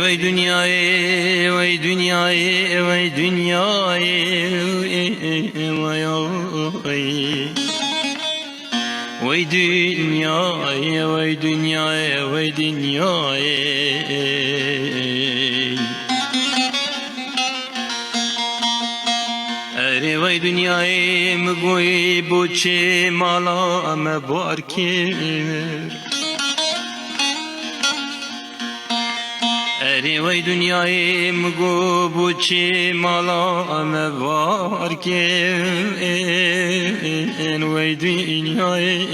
vay dünyayı, vay dünyayı, vay dünyayı, vay vay. Vay dünyayı, vay dünyayı, vay dünyayı. Ere vay dünyayı mı goy bu çe mala me barkir. Ere vay dünyayı mı go bu çe mala me barkir. Vay dünyayı.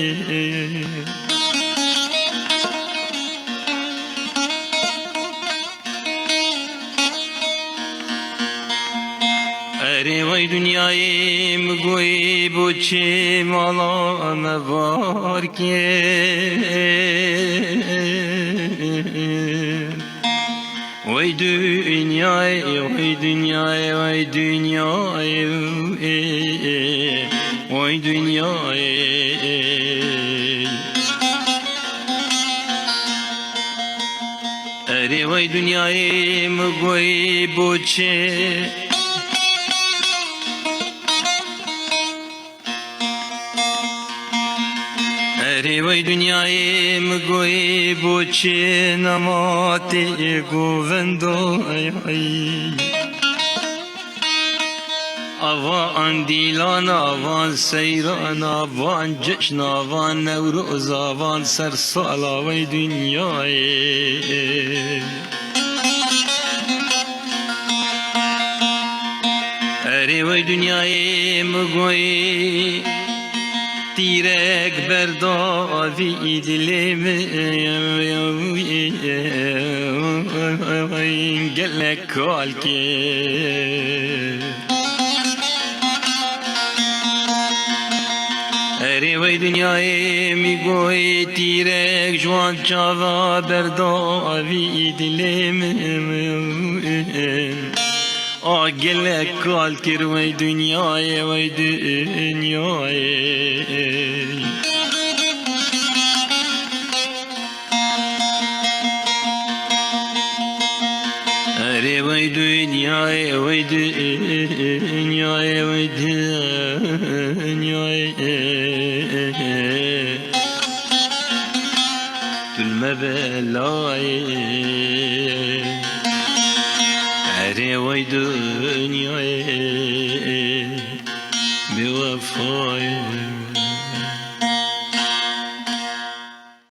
Ere vay dünyayı mı goy bu çe mala me barkir. Vay dünyayı, vay dünyayı, vay dünyayı, vay dünyayı. Ere vay dünyayı mı goy bu çe. Ere vay dünyayı mı goy bu çe namati govendo ay ay. Avan dilan, avan seyran, avan cişn, avan nevruz, avan sersala vay dünyayı. Ere vay dünyayı mı goy Tirek berdavi dilimi gelek kalki. Ere vay dünyayı mi goy tirek jwan çava berdavi dilimi gelek kalkir vay dünyayı, vay dünyayı. Ere vay dünyayı, vay dünyayı, vay dünyayı. Gülme belayı. Ere vay dünyayı, bir vefayı.